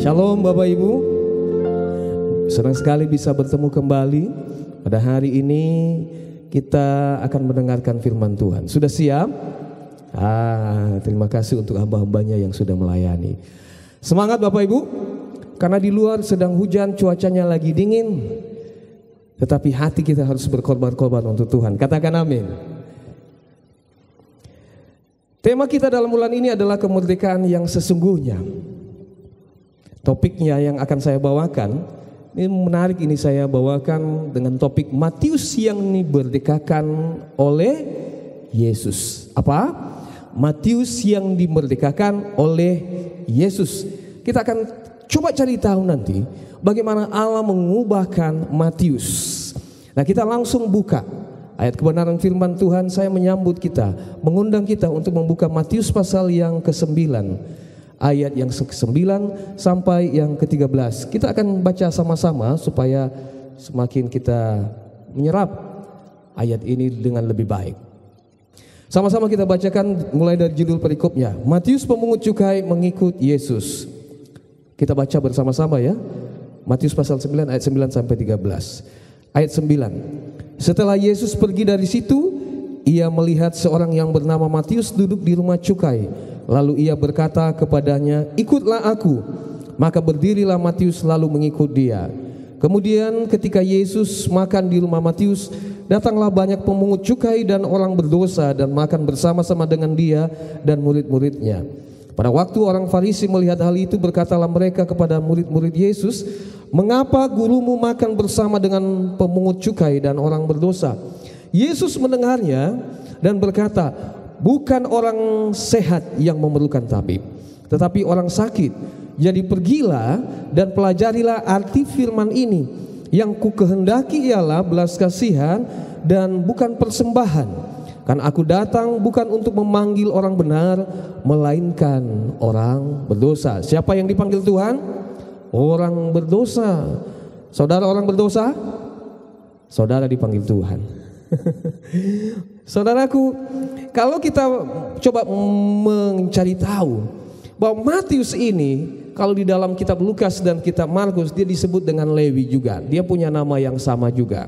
Shalom Bapak Ibu, senang sekali bisa bertemu kembali. Pada hari ini kita akan mendengarkan firman Tuhan. Sudah siap? Terima kasih untuk hamba-hambanya yang sudah melayani. Semangat Bapak Ibu, karena di luar sedang hujan, cuacanya lagi dingin, tetapi hati kita harus berkorban-korban untuk Tuhan. Katakan amin. Tema kita dalam bulan ini adalah kemerdekaan yang sesungguhnya. Topiknya yang akan saya bawakan, ini menarik, ini saya bawakan dengan topik Matius yang dimerdekakan oleh Yesus. Apa? Matius yang dimerdekakan oleh Yesus. Kita akan coba cari tahu nanti bagaimana Allah mengubahkan Matius. Nah, kita langsung buka ayat kebenaran firman Tuhan. Saya menyambut kita, mengundang kita untuk membuka Matius pasal yang ke-9, ayat yang ke-9 sampai yang ke-13. Kita akan baca sama-sama supaya semakin kita menyerap ayat ini dengan lebih baik. Sama-sama kita bacakan mulai dari judul perikopnya. Matius pemungut cukai mengikut Yesus. Kita baca bersama-sama ya. Matius pasal 9 ayat 9 sampai 13. Ayat 9. Setelah Yesus pergi dari situ, ia melihat seorang yang bernama Matius duduk di rumah cukai. Lalu ia berkata kepadanya, "Ikutlah aku." Maka berdirilah Matius lalu mengikut dia. Kemudian ketika Yesus makan di rumah Matius, datanglah banyak pemungut cukai dan orang berdosa dan makan bersama-sama dengan dia dan murid-muridnya. Pada waktu orang Farisi melihat hal itu, berkatalah mereka kepada murid-murid Yesus, "Mengapa gurumu makan bersama dengan pemungut cukai dan orang berdosa?" Yesus mendengarnya dan berkata, "Bukan orang sehat yang memerlukan tabib, tetapi orang sakit. Jadi pergilah dan pelajarilah arti firman ini. Yang ku kehendaki ialah belas kasihan dan bukan persembahan. Kan aku datang bukan untuk memanggil orang benar, melainkan orang berdosa." Siapa yang dipanggil Tuhan? Orang berdosa. Saudara orang berdosa? Saudara dipanggil Tuhan. Saudaraku, kalau kita coba mencari tahu bahwa Matius ini, kalau di dalam kitab Lukas dan kitab Markus, dia disebut dengan Lewi juga. Dia punya nama yang sama juga.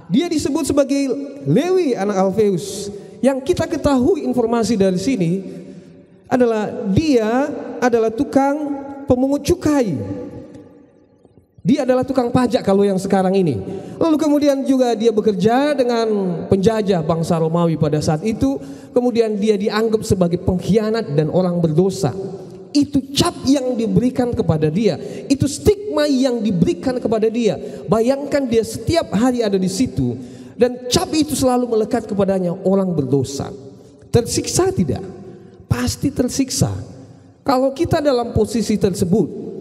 Dia disebut sebagai Lewi anak Alfeus. Yang kita ketahui informasi dari sini adalah dia adalah tukang pemungut cukai. Dia adalah tukang pajak kalau yang sekarang ini. Lalu kemudian juga dia bekerja dengan penjajah bangsa Romawi pada saat itu. Kemudian dia dianggap sebagai pengkhianat dan orang berdosa. Itu cap yang diberikan kepada dia. Itu stigma yang diberikan kepada dia. Bayangkan dia setiap hari ada di situ. Dan cap itu selalu melekat kepadanya, orang berdosa. Tersiksa tidak? Pasti tersiksa. Kalau kita dalam posisi tersebut,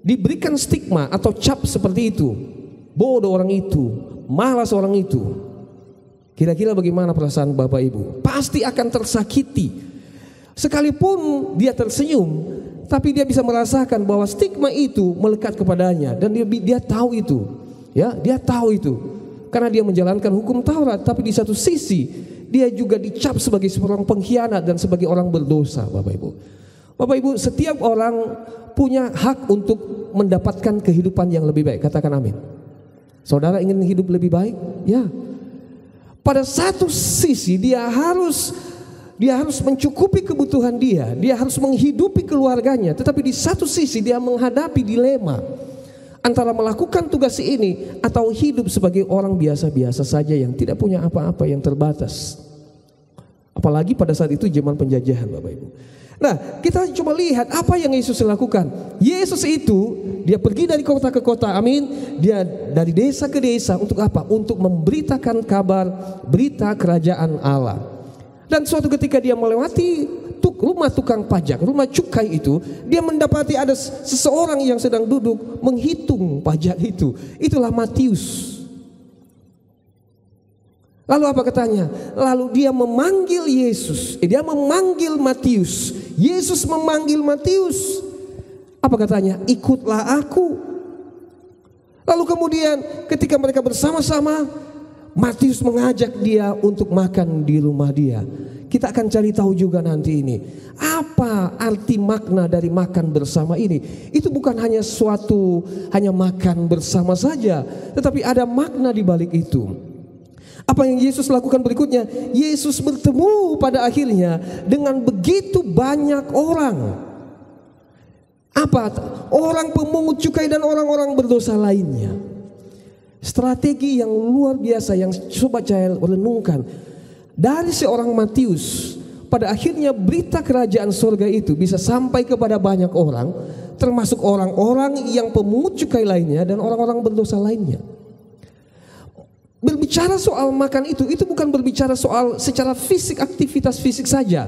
diberikan stigma atau cap seperti itu, bodoh orang itu, malas orang itu, kira-kira bagaimana perasaan Bapak Ibu? Pasti akan tersakiti. Sekalipun dia tersenyum, tapi dia bisa merasakan bahwa stigma itu melekat kepadanya, dan dia tahu itu, ya, dia tahu itu, karena dia menjalankan hukum Taurat. Tapi di satu sisi dia juga dicap sebagai seorang pengkhianat dan sebagai orang berdosa. Bapak Ibu, Bapak Ibu, setiap orang punya hak untuk mendapatkan kehidupan yang lebih baik. Katakan amin. Saudara ingin hidup lebih baik? Ya. Pada satu sisi dia harus mencukupi kebutuhan dia harus menghidupi keluarganya. Tetapi di satu sisi dia menghadapi dilema antara melakukan tugas ini atau hidup sebagai orang biasa-biasa saja yang tidak punya apa-apa, yang terbatas. Apalagi pada saat itu zaman penjajahan, Bapak Ibu. Nah, kita coba lihat apa yang Yesus lakukan. Yesus itu, dia pergi dari kota ke kota, amin. Dia dari desa ke desa untuk apa? Untuk memberitakan kabar, berita kerajaan Allah. Dan suatu ketika dia melewati rumah tukang pajak, rumah cukai itu, dia mendapati ada seseorang yang sedang duduk menghitung pajak itu. Itulah Matius. Lalu apa katanya? Lalu dia memanggil Yesus. Dia memanggil Matius. Yesus memanggil Matius. Apa katanya? "Ikutlah aku." Lalu kemudian ketika mereka bersama-sama Matius mengajak dia untuk makan di rumah dia. Kita akan cari tahu juga nanti ini, apa arti makna dari makan bersama ini. Itu bukan hanya hanya makan bersama saja, tetapi ada makna di balik itu. Apa yang Yesus lakukan berikutnya? Yesus bertemu pada akhirnya dengan begitu banyak orang. Apa? Orang pemungut cukai dan orang-orang berdosa lainnya. Strategi yang luar biasa yang coba saya renungkan. Dari seorang Matius, pada akhirnya berita kerajaan surga itu bisa sampai kepada banyak orang, termasuk orang-orang yang pemungut cukai lainnya dan orang-orang berdosa lainnya. Berbicara soal makan itu bukan berbicara soal secara fisik, aktivitas fisik saja,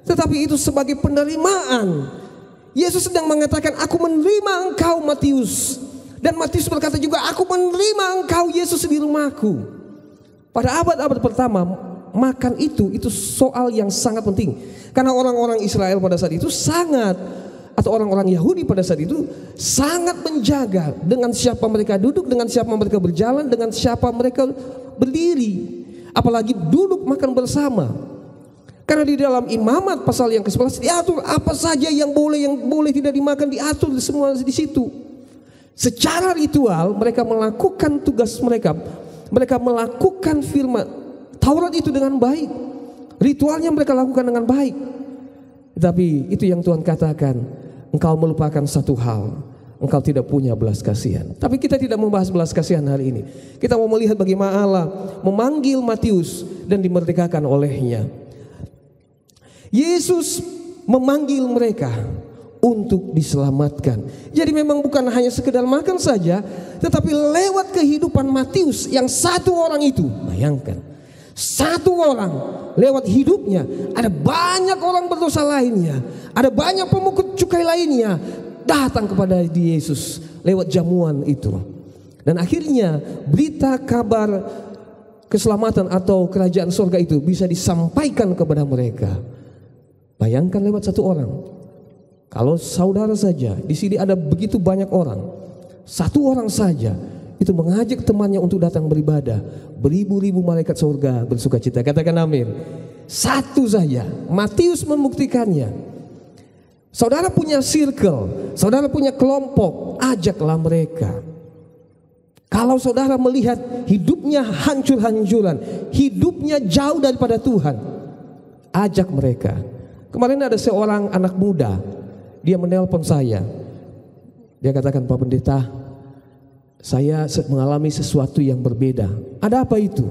tetapi itu sebagai penerimaan. Yesus sedang mengatakan, aku menerima engkau Matius. Dan Matius berkata juga, aku menerima engkau Yesus di rumahku. Pada abad-abad pertama, makan itu soal yang sangat penting. Karena orang-orang Israel pada saat itu atau orang-orang Yahudi pada saat itu sangat menjaga dengan siapa mereka duduk, dengan siapa mereka berjalan, dengan siapa mereka berdiri. Apalagi duduk makan bersama. Karena di dalam Imamat pasal yang ke-11 diatur apa saja yang boleh tidak dimakan, diatur semua di situ. Secara ritual mereka melakukan tugas mereka. Mereka melakukan firman Taurat itu dengan baik. Ritualnya mereka lakukan dengan baik. Tapi itu yang Tuhan katakan, engkau melupakan satu hal, engkau tidak punya belas kasihan. Tapi kita tidak membahas belas kasihan hari ini. Kita mau melihat bagaimana Allah memanggil Matius dan dimerdekakan olehnya. Yesus memanggil mereka untuk diselamatkan. Jadi memang bukan hanya sekedar makan saja, tetapi lewat kehidupan Matius yang satu orang itu, bayangkan, satu orang lewat hidupnya ada banyak orang berdosa lainnya, ada banyak pemungut cukai lainnya datang kepada Yesus lewat jamuan itu. Dan akhirnya berita kabar keselamatan atau kerajaan surga itu bisa disampaikan kepada mereka. Bayangkan lewat satu orang. Kalau saudara saja, di sini ada begitu banyak orang, satu orang saja itu mengajak temannya untuk datang beribadah, beribu-ribu malaikat surga bersukacita. Katakan amin. Satu saja, Matius membuktikannya. Saudara punya circle, saudara punya kelompok, ajaklah mereka. Kalau saudara melihat hidupnya hancur-hancuran, hidupnya jauh daripada Tuhan, ajak mereka. Kemarin ada seorang anak muda, dia menelpon saya. Dia katakan, Pak Pendeta, saya mengalami sesuatu yang berbeda. Ada apa itu?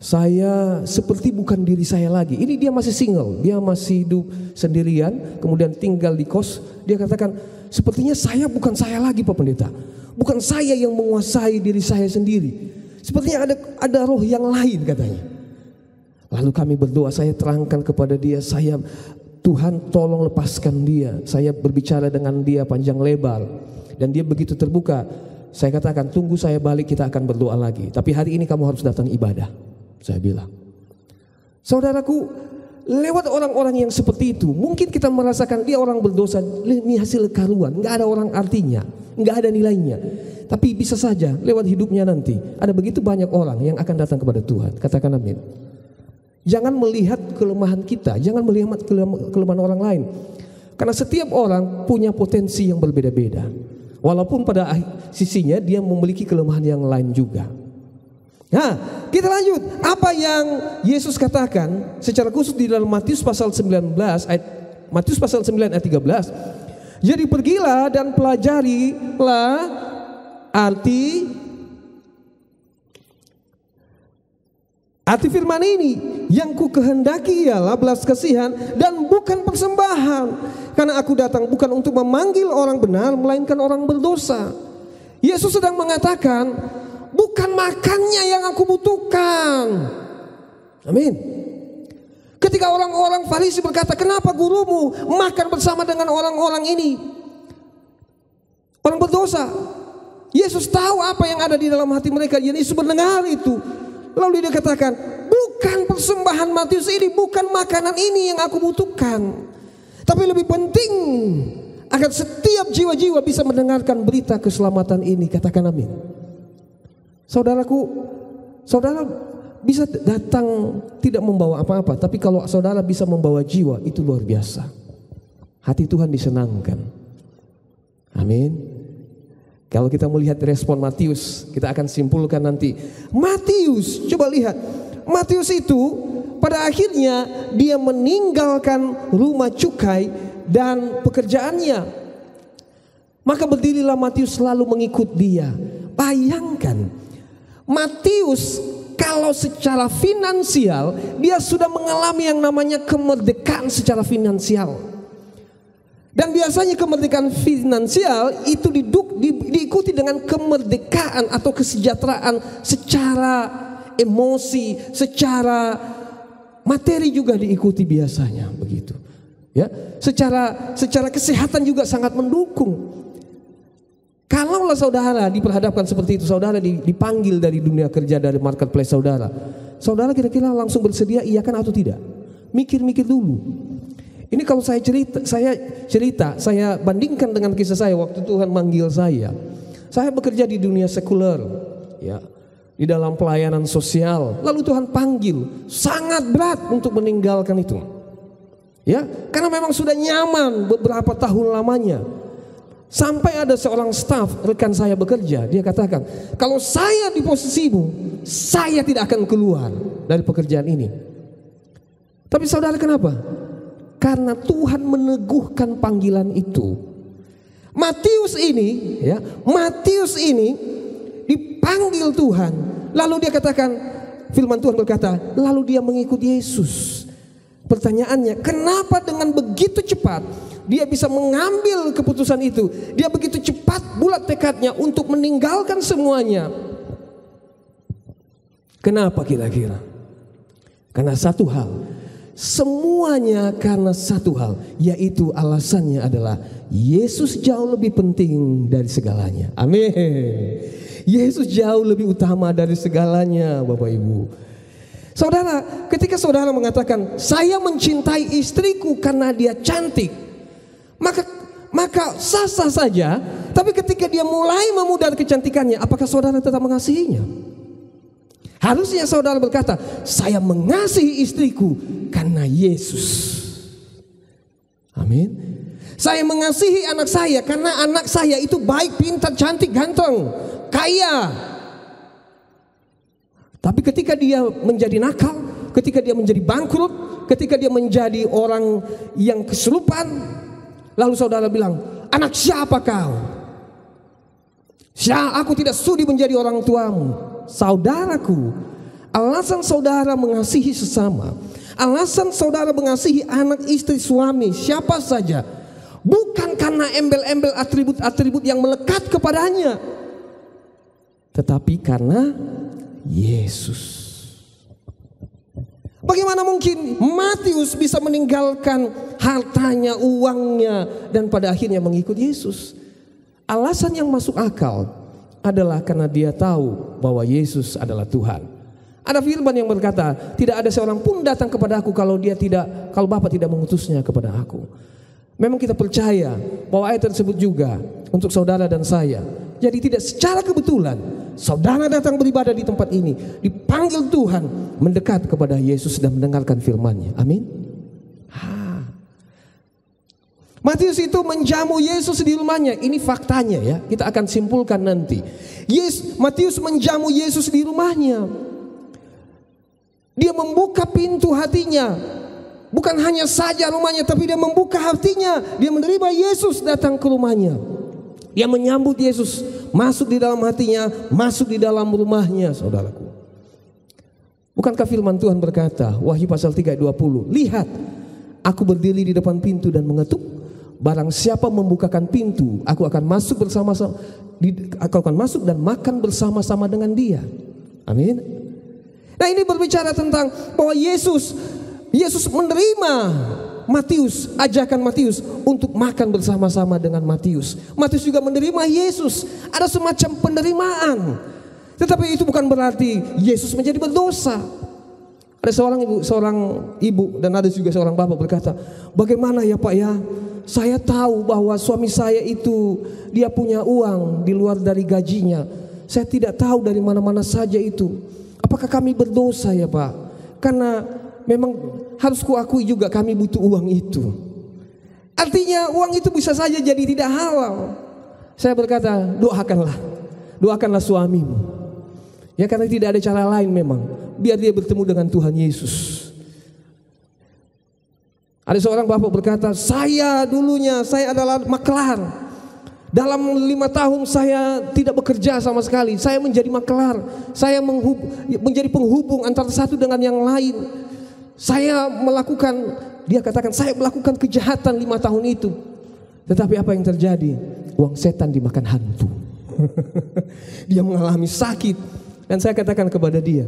Saya seperti bukan diri saya lagi. Ini dia masih single, dia masih hidup sendirian, kemudian tinggal di kos. Dia katakan, sepertinya saya bukan saya lagi Pak Pendeta. Bukan saya yang menguasai diri saya sendiri. Sepertinya ada roh yang lain katanya. Lalu kami berdoa, saya terangkan kepada dia, Tuhan tolong lepaskan dia. Saya berbicara dengan dia panjang lebar dan dia begitu terbuka. Saya katakan, tunggu saya balik, kita akan berdoa lagi. Tapi hari ini kamu harus datang ibadah, saya bilang. Saudaraku, lewat orang-orang yang seperti itu, mungkin kita merasakan dia orang berdosa, ini hasil karuan, nggak ada orang artinya, nggak ada nilainya. Tapi bisa saja lewat hidupnya nanti ada begitu banyak orang yang akan datang kepada Tuhan. Katakan amin. Jangan melihat kelemahan kita, jangan melihat kelemahan orang lain. Karena setiap orang punya potensi yang berbeda-beda. Walaupun pada sisinya dia memiliki kelemahan yang lain juga. Nah, kita lanjut. Apa yang Yesus katakan secara khusus di dalam Matius pasal 19 ayat 13. Jadi pergilah dan pelajarilah arti firman ini, yang ku kehendaki ialah belas kasihan dan bukan persembahan. Karena aku datang bukan untuk memanggil orang benar, melainkan orang berdosa. Yesus sedang mengatakan, bukan makannya yang aku butuhkan. Amin. Ketika orang-orang Farisi berkata, kenapa gurumu makan bersama dengan orang-orang ini, orang berdosa? Yesus tahu apa yang ada di dalam hati mereka. Yesus mendengar itu. Lalu dia katakan, bukan persembahan Matius ini, bukan makanan ini yang aku butuhkan. Tapi lebih penting agar setiap jiwa-jiwa bisa mendengarkan berita keselamatan ini. Katakan amin. Saudaraku, Saudara bisa datang tidak membawa apa-apa, tapi kalau saudara bisa membawa jiwa, itu luar biasa. Hati Tuhan disenangkan. Amin. Kalau kita melihat respon Matius, kita akan simpulkan nanti. Matius, coba lihat. Matius itu pada akhirnya dia meninggalkan rumah cukai dan pekerjaannya. Maka berdirilah Matius lalu mengikut dia. Bayangkan, Matius kalau secara finansial dia sudah mengalami yang namanya kemerdekaan secara finansial. Dan biasanya kemerdekaan finansial itu diikuti dengan kemerdekaan atau kesejahteraan secara emosi, secara materi juga diikuti biasanya begitu. Ya, secara kesehatan juga sangat mendukung. Kalaulah saudara diperhadapkan seperti itu, saudara dipanggil dari dunia kerja, dari marketplace saudara kira-kira langsung bersedia iya kan atau tidak? Mikir-mikir dulu. Ini kalau saya cerita, saya bandingkan dengan kisah saya waktu Tuhan manggil saya. Saya bekerja di dunia sekuler, ya, di dalam pelayanan sosial. Lalu Tuhan panggil, sangat berat untuk meninggalkan itu. Ya, karena memang sudah nyaman beberapa tahun lamanya. Sampai ada seorang staf rekan saya bekerja, dia katakan, kalau saya di posisimu, saya tidak akan keluar dari pekerjaan ini. Tapi saudara, kenapa? Karena Tuhan meneguhkan panggilan itu. Matius ini dipanggil Tuhan. Lalu dia katakan, firman Tuhan berkata, lalu dia mengikut Yesus. Pertanyaannya, kenapa dengan begitu cepat dia bisa mengambil keputusan itu? Dia begitu cepat bulat tekadnya untuk meninggalkan semuanya. Kenapa kira-kira? Karena satu hal. Semuanya karena satu hal, yaitu alasannya adalah Yesus jauh lebih penting dari segalanya. Amin. Yesus jauh lebih utama dari segalanya, Bapak Ibu. Saudara, ketika saudara mengatakan saya mencintai istriku karena dia cantik, maka sah-sah saja. Tapi ketika dia mulai memudar kecantikannya, apakah saudara tetap mengasihinya? Harusnya saudara berkata, saya mengasihi istriku karena Yesus. Amin. Saya mengasihi anak saya karena anak saya itu baik, pintar, cantik, ganteng, kaya. Tapi ketika dia menjadi nakal, ketika dia menjadi bangkrut, ketika dia menjadi orang yang kesurupan, lalu saudara bilang, anak siapa kau? Aku tidak sudi menjadi orang tuamu. Saudaraku, alasan saudara mengasihi sesama, alasan saudara mengasihi anak, istri, suami, siapa saja, bukan karena embel-embel atribut-atribut yang melekat kepadanya, tetapi karena Yesus. Bagaimana mungkin Matius bisa meninggalkan hartanya, uangnya, dan pada akhirnya mengikut Yesus? Alasan yang masuk akal adalah karena dia tahu bahwa Yesus adalah Tuhan. Ada firman yang berkata, tidak ada seorang pun datang kepada aku kalau Bapa tidak mengutusnya kepada aku. Memang kita percaya bahwa ayat tersebut juga untuk saudara dan saya. Jadi tidak secara kebetulan saudara datang beribadah di tempat ini, dipanggil Tuhan mendekat kepada Yesus dan mendengarkan firman-Nya. Amin. Matius itu menjamu Yesus di rumahnya. Ini faktanya ya. Kita akan simpulkan nanti. Matius menjamu Yesus di rumahnya. Dia membuka pintu hatinya. Bukan hanya saja rumahnya, tapi dia membuka hatinya. Dia menerima Yesus datang ke rumahnya. Dia menyambut Yesus masuk di dalam hatinya, masuk di dalam rumahnya, saudaraku. Bukankah firman Tuhan berkata, Wahyu pasal 3 ayat 20, lihat, aku berdiri di depan pintu dan mengetuk. Barang siapa membukakan pintu, aku akan masuk dan makan bersama-sama dengan dia. Amin. Nah, ini berbicara tentang bahwa Yesus menerima Matius, ajakan Matius untuk makan bersama-sama dengan Matius. Matius juga menerima Yesus. Ada semacam penerimaan. Tetapi itu bukan berarti Yesus menjadi berdosa. Ada seorang ibu dan ada juga seorang bapak berkata, bagaimana ya Pak ya? Saya tahu bahwa suami saya itu dia punya uang di luar dari gajinya. Saya tidak tahu dari mana-mana saja itu. Apakah kami berdosa ya Pak? Karena memang harus kuakui juga kami butuh uang itu. Artinya uang itu bisa saja jadi tidak halal. Saya berkata, doakanlah suamimu. Ya, karena tidak ada cara lain memang. Biar dia bertemu dengan Tuhan Yesus. Ada seorang bapak berkata, saya adalah maklar. Dalam 5 tahun saya tidak bekerja sama sekali. Saya menjadi maklar. Saya menjadi penghubung antara satu dengan yang lain. Dia katakan, saya melakukan kejahatan 5 tahun itu. Tetapi apa yang terjadi? Uang setan dimakan hantu. Dia mengalami sakit. Dan saya katakan kepada dia,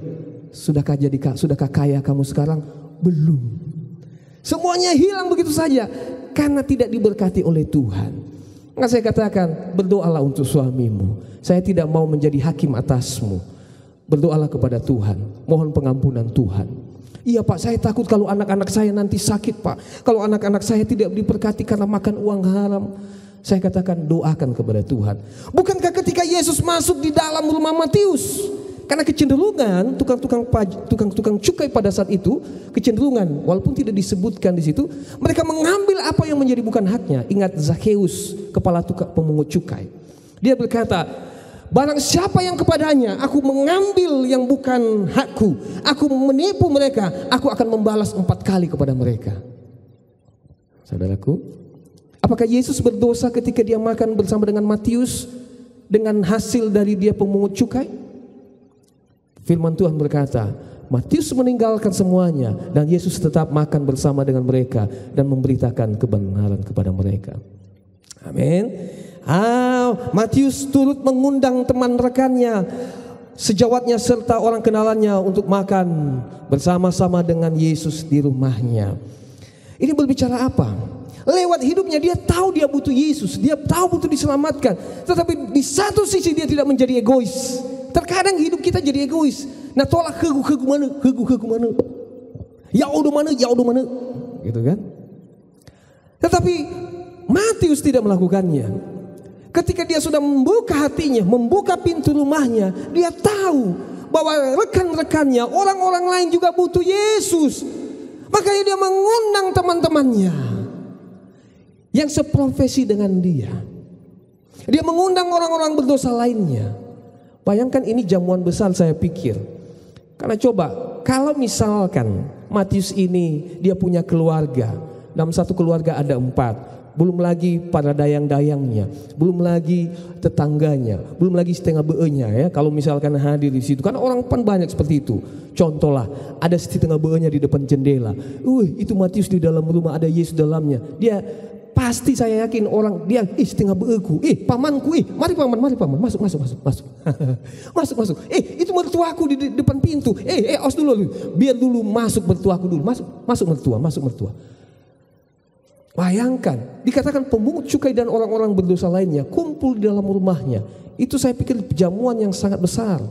sudahkah kaya kamu sekarang? Belum. Semuanya hilang begitu saja karena tidak diberkati oleh Tuhan. Maka saya katakan, berdoalah untuk suamimu. Saya tidak mau menjadi hakim atasmu. Berdoalah kepada Tuhan, mohon pengampunan Tuhan. Iya Pak, saya takut kalau anak-anak saya nanti sakit Pak. Kalau anak-anak saya tidak diberkati karena makan uang haram. Saya katakan, doakan kepada Tuhan. Bukankah ketika Yesus masuk di dalam rumah Matius, karena kecenderungan tukang-tukang cukai pada saat itu, kecenderungan walaupun tidak disebutkan di situ, mereka mengambil apa yang menjadi bukan haknya. Ingat Zakheus, kepala tukang pemungut cukai. Dia berkata, barang siapa yang kepadanya aku mengambil yang bukan hakku, aku menipu mereka, aku akan membalas 4 kali kepada mereka. Saudaraku, apakah Yesus berdosa ketika dia makan bersama dengan Matius dengan hasil dari dia pemungut cukai? Firman Tuhan berkata, Matius meninggalkan semuanya dan Yesus tetap makan bersama dengan mereka dan memberitakan kebenaran kepada mereka. Amin. Matius turut mengundang teman rekannya, sejawatnya serta orang kenalannya untuk makan bersama-sama dengan Yesus di rumahnya. Ini berbicara apa? Lewat hidupnya dia tahu dia butuh Yesus, dia tahu butuh diselamatkan. Tetapi di satu sisi dia tidak menjadi egois. Terkadang hidup kita jadi egois. Nah, tolak hegu mana? Ya udah mana? Gitu kan? Tetapi Matius tidak melakukannya. Ketika dia sudah membuka hatinya, membuka pintu rumahnya, dia tahu bahwa rekan-rekannya, orang-orang lain juga butuh Yesus. Makanya dia mengundang teman-temannya yang seprofesi dengan dia. Dia mengundang orang-orang berdosa lainnya. Bayangkan ini jamuan besar saya pikir. Karena coba, kalau misalkan Matius ini dia punya keluarga. Dalam satu keluarga ada 4. Belum lagi para dayang-dayangnya, belum lagi tetangganya, belum lagi setengah beenya ya. Kalau misalkan hadir di situ, kan orang pan banyak seperti itu. Contohlah, ada setengah beenya di depan jendela. Itu Matius di dalam rumah, ada Yesus dalamnya. Dia pasti, saya yakin orang dia setengah beeku, pamanku, mari paman, masuk. masuk. Itu mertuaku di depan pintu. Os dulu, biar dulu masuk mertuaku dulu, masuk mertua. Bayangkan, dikatakan pemungut cukai dan orang-orang berdosa lainnya kumpul di dalam rumahnya. Itu saya pikir jamuan yang sangat besar.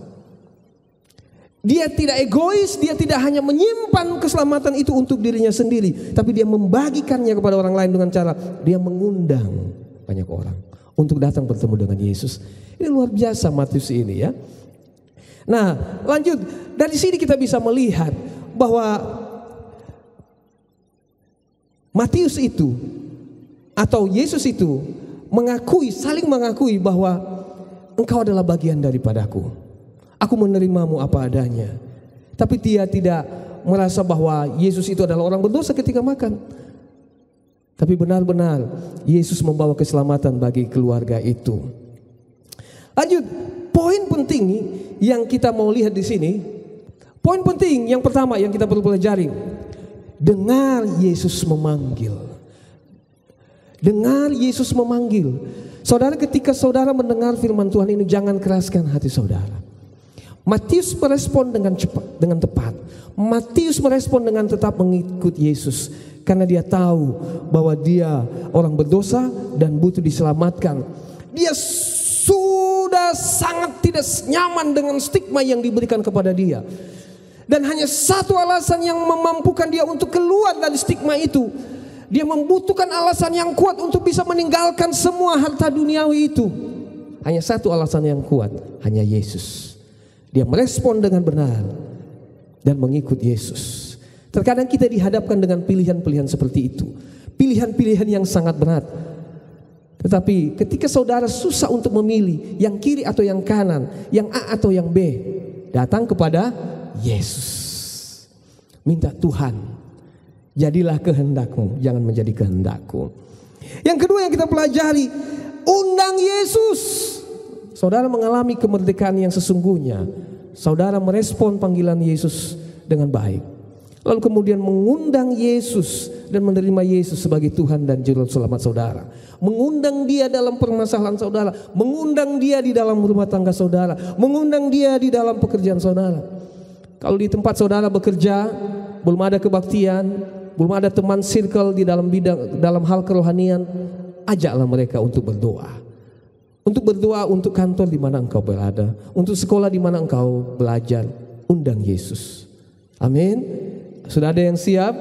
Dia tidak egois, dia tidak hanya menyimpan keselamatan itu untuk dirinya sendiri, tapi dia membagikannya kepada orang lain dengan cara dia mengundang banyak orang untuk datang bertemu dengan Yesus. Ini luar biasa Matius ini ya. Nah, lanjut, dari sini kita bisa melihat bahwa Matius itu atau Yesus itu saling mengakui bahwa engkau adalah bagian daripadaku. Aku menerimamu apa adanya. Tapi dia tidak merasa bahwa Yesus itu adalah orang berdosa ketika makan. Tapi benar-benar Yesus membawa keselamatan bagi keluarga itu. Lanjut, poin penting yang kita mau lihat di sini. Poin penting yang pertama yang kita perlu pelajari. Dengar Yesus memanggil. Dengar Yesus memanggil. Saudara, ketika saudara mendengar firman Tuhan ini, jangan keraskan hati saudara. Matius merespon dengan tepat. Matius merespon dengan tetap mengikut Yesus. Karena dia tahu bahwa dia orang berdosa dan butuh diselamatkan. Dia sudah sangat tidak nyaman dengan stigma yang diberikan kepada dia. Dan hanya satu alasan yang memampukan dia untuk keluar dari stigma itu. Dia membutuhkan alasan yang kuat untuk bisa meninggalkan semua harta duniawi itu. Hanya satu alasan yang kuat, hanya Yesus. Dia merespon dengan benar dan mengikut Yesus. Terkadang kita dihadapkan dengan pilihan-pilihan seperti itu, pilihan-pilihan yang sangat berat. Tetapi ketika saudara susah untuk memilih yang kiri atau yang kanan, yang A atau yang B, datang kepada Yesus. Minta, Tuhan, jadilah kehendakmu, jangan menjadi kehendakku. Yang kedua yang kita pelajari, undang Yesus. Saudara mengalami kemerdekaan yang sesungguhnya. Saudara merespon panggilan Yesus dengan baik. Lalu kemudian mengundang Yesus dan menerima Yesus sebagai Tuhan dan Juru Selamat saudara. Mengundang dia dalam permasalahan saudara. Mengundang dia di dalam rumah tangga saudara. Mengundang dia di dalam pekerjaan saudara. Kalau di tempat saudara bekerja, belum ada kebaktian, belum ada teman circle di dalam hal kerohanian, ajaklah mereka untuk berdoa. Untuk berdoa untuk kantor di mana engkau berada, untuk sekolah di mana engkau belajar, undang Yesus. Amin. Sudah ada yang siap?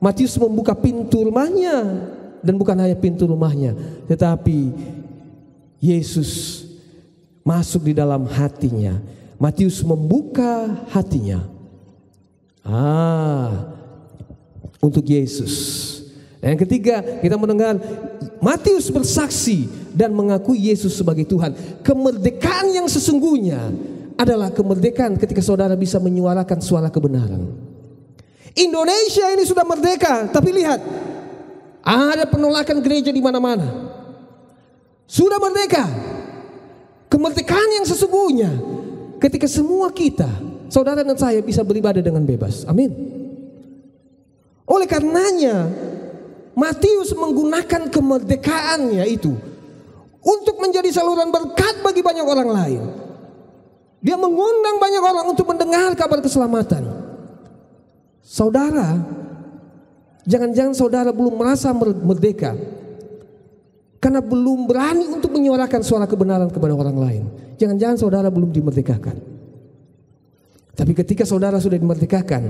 Matius membuka pintu rumahnya, dan bukan hanya pintu rumahnya, tetapi Yesus masuk di dalam hatinya. Matius membuka hatinya untuk Yesus. Dan yang ketiga, kita mendengar Matius bersaksi dan mengakui Yesus sebagai Tuhan. Kemerdekaan yang sesungguhnya adalah kemerdekaan ketika saudara bisa menyuarakan suara kebenaran. Indonesia ini sudah merdeka, tapi lihat, ada penolakan gereja di mana-mana. Sudah merdeka. Kemerdekaan yang sesungguhnya ketika semua kita, saudara dan saya, bisa beribadah dengan bebas. Amin. Oleh karenanya Matius menggunakan kemerdekaannya itu untuk menjadi saluran berkat bagi banyak orang lain. Dia mengundang banyak orang untuk mendengar kabar keselamatan. Saudara, jangan-jangan saudara belum merasa merdeka karena belum berani untuk menyuarakan suara kebenaran kepada orang lain. Jangan-jangan saudara belum dimerdekakan. Tapi ketika saudara sudah dimerdekakan,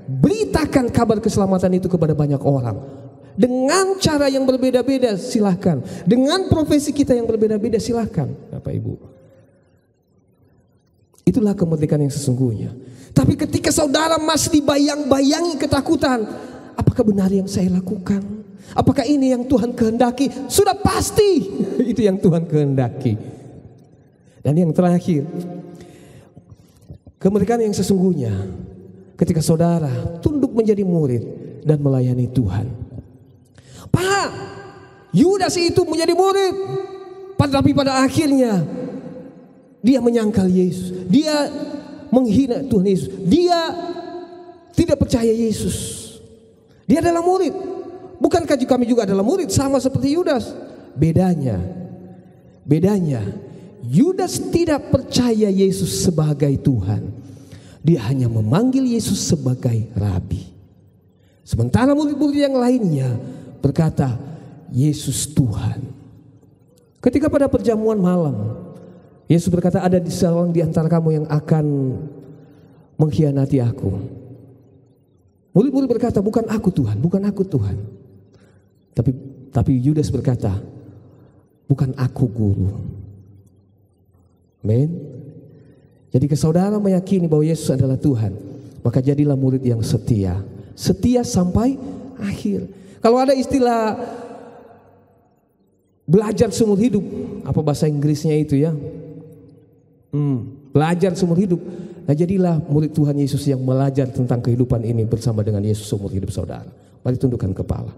beritakan kabar keselamatan itu kepada banyak orang. Dengan cara yang berbeda-beda silahkan. Dengan profesi kita yang berbeda-beda silahkan, Bapak Ibu. Itulah kemerdekaan yang sesungguhnya. Tapi ketika saudara masih dibayang-bayangi ketakutan, apakah benar yang saya lakukan? Apakah ini yang Tuhan kehendaki? Sudah pasti itu yang Tuhan kehendaki. Dan yang terakhir, kemerdekaan yang sesungguhnya ketika saudara tunduk menjadi murid dan melayani Tuhan. Pak, Yudas itu menjadi murid, tapi pada akhirnya dia menyangkal Yesus. Dia menghina Tuhan Yesus. Dia tidak percaya Yesus. Dia adalah murid. Bukankah kami juga adalah murid sama seperti Yudas? Bedanya Yudas tidak percaya Yesus sebagai Tuhan. Dia hanya memanggil Yesus sebagai Rabi. Sementara murid-murid yang lainnya berkata, Yesus Tuhan. Ketika pada perjamuan malam, Yesus berkata, ada seorang di antara kamu yang akan mengkhianati aku. Murid-murid berkata, bukan aku Tuhan, bukan aku Tuhan. Tapi Yudas berkata, bukan aku Guru. Amin. Jadi ke saudara meyakini bahwa Yesus adalah Tuhan, maka jadilah murid yang setia. Setia sampai akhir. Kalau ada istilah belajar seumur hidup, apa bahasa Inggrisnya itu ya? Belajar seumur hidup. Nah, jadilah murid Tuhan Yesus yang belajar tentang kehidupan ini bersama dengan Yesus seumur hidup saudara. Mari tundukkan kepala.